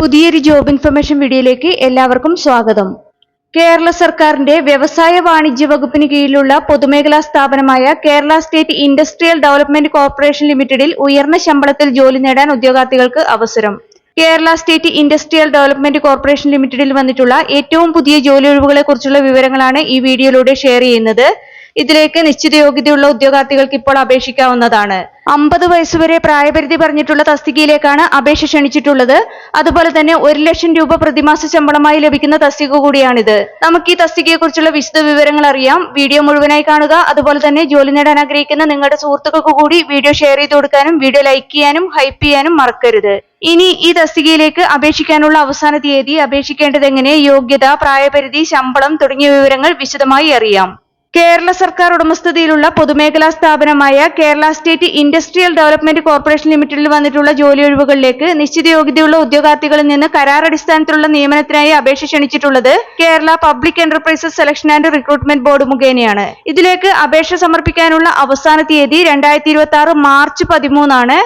പുതിയൊരു job information വീഡിയോയിലേക്ക് എല്ലാവർക്കും സ്വാഗതം. കേരള സർക്കാരിന്റെ വ്യവസായ വാണിജ്യ വകുപ്പിന് കീഴിലുള്ള പൊതുമേഖലാ സ്ഥാപനമായ Kerala state industrial development corporation ലിമിറ്റഡിൽ ഉയർന്ന ശമ്പളത്തിൽ ജോലി നേടാൻ ഉദ്യോഗാർത്ഥികൾക്ക് അവസരം. Kerala state industrial development corporation ലിമിറ്റഡിൽ വന്നിട്ടുള്ള ഏറ്റവും പുതിയ ജോലി ഒഴിവുകളെ കുറിച്ചുള്ള വിവരങ്ങളാണ് ഈ വീഡിയോയിലൂടെ ഷെയർ ചെയ്യുന്നത്. ഇതിലേക്ക് നിശ്ചിത യോഗ്യതയുള്ള ഉദ്യോഗാർത്ഥികൾക്ക് ഇപ്പോൾ അപേക്ഷിക്കാവുന്നതാണ്. 50 വയസ്സുവരെ പ്രായപരിധി പറഞ്ഞിട്ടുള്ള തസ്തികയിലേക്കാണ് അപേക്ഷ ക്ഷണിച്ചിട്ടുള്ളത്. അതുപോലെ തന്നെ 1 ലക്ഷം രൂപ പ്രതിമാസ ശമ്പളമായി ലഭിക്കുന്ന തസ്തിക കൂടിയാണിത്. നമുക്ക് ഈ തസ്തികയെ കുറിച്ചുള്ള വിശദ വിവരങ്ങൾ അറിയാം. വീഡിയോ മുഴുവനായി കാണുക. അതുപോലെ തന്നെ ജോലി നേടാൻ ആഗ്രഹിക്കുന്ന നിങ്ങളുടെ സുഹൃത്തുക്കൾക്ക് കൂടി വീഡിയോ ഷെയർ ചെയ്ത് കൊടുക്കാനും വീഡിയോ ലൈക്ക് ചെയ്യാനും ഹൈപ്പ് ചെയ്യാനും മറക്കരുത്. ഇനി ഈ തസ്തികയിലേക്ക് അപേക്ഷിക്കാനുള്ള അവസാന തീയതി, അപേക്ഷിക്കേണ്ടത് എങ്ങനെ, യോഗ്യത, പ്രായപരിധി, ശമ്പളം തുടങ്ങിയ വിവരങ്ങൾ വിശദമായി അറിയാം. കേരള സർക്കാർ ഉടമസ്ഥതയിലുള്ള പൊതുമേഖലാ സ്ഥാപനമായ Kerala state industrial development corporation ലിമിറ്റഡിൽ വന്നിട്ടുള്ള ജോലി ഒഴിവുകളിലേക്ക് നിശ്ചിത യോഗ്യതയുള്ള ഉദ്യോഗാർത്ഥികളിൽ നിന്ന് കരാറടിസ്ഥാനത്തിലുള്ള നിയമനത്തിനായി അപേക്ഷ ക്ഷണിച്ചിട്ടുള്ളത് Kerala public enterprises selection and recruitment board മുഖേനയാണ്. ഇതിലേക്ക് അപേക്ഷ സമർപ്പിക്കാനുള്ള അവസാന തീയതി 2026 മാർച്ച് 13 ആണ്.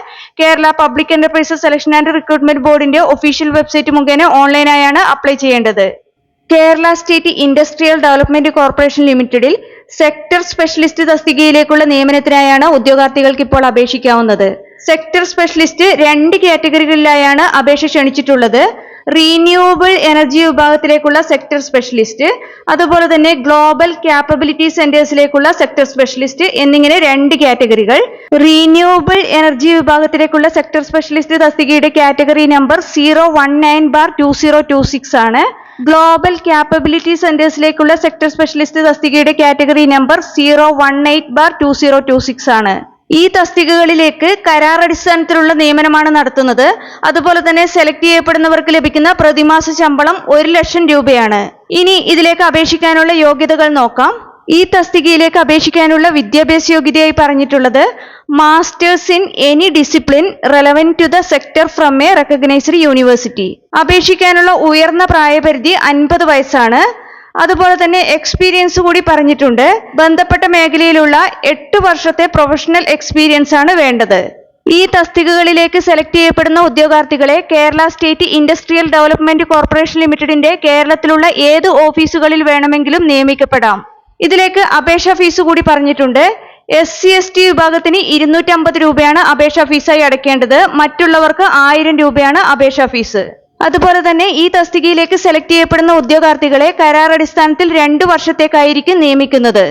Kerala public enterprises selection and recruitment ബോർഡിന്റെ ഒഫീഷ്യൽ വെബ്സൈറ്റ് മുഖേന ഓൺലൈനായാണ് അപ്ലൈ ചെയ്യേണ്ടത്. Kerala state industrial development corporation ലിമിറ്റഡിൽ സെക്ടർ സ്പെഷ്യലിസ്റ്റ് തസ്തികയിലേക്കുള്ള നിയമനത്തിനായാണ് ഉദ്യോഗാർത്ഥികൾക്ക് ഇപ്പോൾ അപേക്ഷിക്കാവുന്നത്. സെക്ടർ സ്പെഷ്യലിസ്റ്റ് 2 കാറ്റഗറികളിലായാണ് അപേക്ഷ ക്ഷണിച്ചിട്ടുള്ളത്. റീന്യൂവബിൾ എനർജി വിഭാഗത്തിലേക്കുള്ള സെക്ടർ സ്പെഷ്യലിസ്റ്റ്, അതുപോലെ തന്നെ ഗ്ലോബൽ ക്യാപ്പബിലിറ്റി സെന്റേഴ്സിലേക്കുള്ള സെക്ടർ സ്പെഷ്യലിസ്റ്റ് എന്നിങ്ങനെ 2 കാറ്റഗറികൾ. റീന്യൂവബിൾ എനർജി വിഭാഗത്തിലേക്കുള്ള സെക്ടർ സ്പെഷ്യലിസ്റ്റ് തസ്തികയുടെ കാറ്റഗറി നമ്പർ 019/2026 ആണ്. ഗ്ലോബൽ ക്യാപ്പബിലിറ്റി സെന്റേഴ്സിലേക്കുള്ള സെക്ടർ സ്പെഷ്യലിസ്റ്റ് തസ്തികയുടെ കാറ്റഗറി നമ്പർ 018/2026 ആണ്. ഈ തസ്തികകളിലേക്ക് കരാറടിസ്ഥാനത്തിലുള്ള നിയമനമാണ് നടത്തുന്നത്. അതുപോലെ തന്നെ സെലക്ട് ചെയ്യപ്പെടുന്നവർക്ക് ലഭിക്കുന്ന പ്രതിമാസ ശമ്പളം 1 ലക്ഷം രൂപയാണ്. ഇനി ഇതിലേക്ക് അപേക്ഷിക്കാനുള്ള യോഗ്യതകൾ നോക്കാം. ഈ തസ്തികയിലേക്ക് അപേക്ഷിക്കാനുള്ള വിദ്യാഭ്യാസ യോഗ്യതയായി പറഞ്ഞിട്ടുള്ളത് masters in any discipline relevant to the sector from a recognised university. അപേക്ഷിക്കാനുള്ള ഉയർന്ന പ്രായപരിധി 50 വയസ്സാണ്. അതുപോലെ തന്നെ എക്സ്പീരിയൻസ് കൂടി പറഞ്ഞിട്ടുണ്ട്. ബന്ധപ്പെട്ട മേഖലയിലുള്ള 8 വർഷത്തെ പ്രൊഫഷണൽ എക്സ്പീരിയൻസ് ആണ് വേണ്ടത്. ഈ തസ്തികകളിലേക്ക് സെലക്ട് ചെയ്യപ്പെടുന്ന ഉദ്യോഗാർത്ഥികളെ Kerala state industrial development corporation ലിമിറ്റഡിന്റെ കേരളത്തിലുള്ള ഏത് ഓഫീസുകളിൽ വേണമെങ്കിലും നിയമിക്കപ്പെടാം. ഇതിലേക്ക് അപേക്ഷാ ഫീസ് കൂടി പറഞ്ഞിട്ടുണ്ട്. SC/ST വിഭാഗത്തിന് 250 രൂപയാണ് അപേക്ഷാ ഫീസായി അടയ്ക്കേണ്ടത്. മറ്റുള്ളവർക്ക് 1000 രൂപയാണ് അപേക്ഷാ ഫീസ്. അതുപോലെ തന്നെ ഈ തസ്തികയിലേക്ക് സെലക്ട് ചെയ്യപ്പെടുന്ന ഉദ്യോഗാർത്ഥികളെ കരാറടിസ്ഥാനത്തിൽ 2 വർഷത്തേക്കായിരിക്കും നിയമിക്കുന്നത്.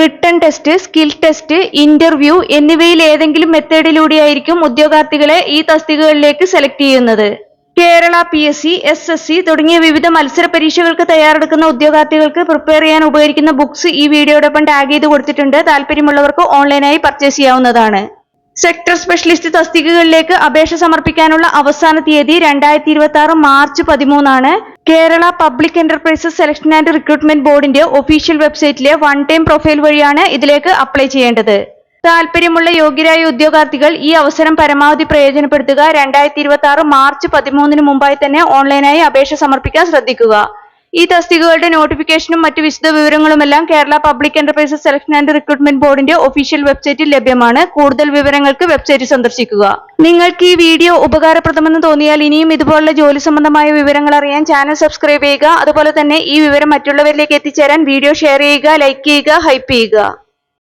Written test, skill test, interview എന്നിവയിൽ ഏതെങ്കിലും മെത്തേഡിലൂടെയായിരിക്കും ഉദ്യോഗാർത്ഥികളെ ഈ തസ്തികകളിലേക്ക് സെലക്ട് ചെയ്യുന്നത്. കേരള PSC, SSC തുടങ്ങിയ വിവിധ മത്സര പരീക്ഷകൾക്ക് തയ്യാറെടുക്കുന്ന ഉദ്യോഗാർത്ഥികൾക്ക് പ്രിപ്പയർ ചെയ്യാൻ ഉപകരിക്കുന്ന ബുക്സ് ഈ വീഡിയോടൊപ്പം ടാഗ് ചെയ്ത് കൊടുത്തിട്ടുണ്ട്. താല്പര്യമുള്ളവർക്ക് ഓൺലൈനായി പർച്ചേസ് ചെയ്യാവുന്നതാണ്. സെക്ടർ സ്പെഷ്യലിസ്റ്റ് തസ്തികകളിലേക്ക് അപേക്ഷ സമർപ്പിക്കാനുള്ള അവസാന തീയതി 2026 മാർച്ച് 13 ആണ്. Kerala public enterprises selection and recruitment ബോർഡിന്റെ ഒഫീഷ്യൽ വെബ്സൈറ്റിലെ 1 ടൈം പ്രൊഫൈൽ വഴിയാണ് ഇതിലേക്ക് അപ്ലൈ ചെയ്യേണ്ടത്. താല്പര്യമുള്ള യോഗ്യരായ ഉദ്യോഗാർത്ഥികൾ ഈ അവസരം പരമാവധി പ്രയോജനപ്പെടുത്തുക. 2026 മാർച്ച് 13 മുമ്പായി തന്നെ ഓൺലൈനായി അപേക്ഷ സമർപ്പിക്കാൻ ശ്രദ്ധിക്കുക. ഈ തസ്തികകളുടെ നോട്ടിഫിക്കേഷനും മറ്റു വിശദ വിവരങ്ങളുമെല്ലാം Kerala public enterprises selection and recruitment ബോർഡിന്റെ ഒഫീഷ്യൽ വെബ്സൈറ്റിൽ ലഭ്യമാണ്. കൂടുതൽ വിവരങ്ങൾക്ക് വെബ്സൈറ്റ് സന്ദർശിക്കുക. നിങ്ങൾക്ക് ഈ വീഡിയോ ഉപകാരപ്രദമെന്ന് തോന്നിയാൽ ഇനിയും ഇതുപോലുള്ള ജോലി സംബന്ധമായ വിവരങ്ങൾ അറിയാൻ ചാനൽ സബ്സ്ക്രൈബ് ചെയ്യുക. അതുപോലെ തന്നെ ഈ വിവരം മറ്റുള്ളവരിലേക്ക് എത്തിച്ചേരാൻ വീഡിയോ ഷെയർ ചെയ്യുക, ലൈക്ക് ചെയ്യുക, ഹൈപ്പ് ചെയ്യുക.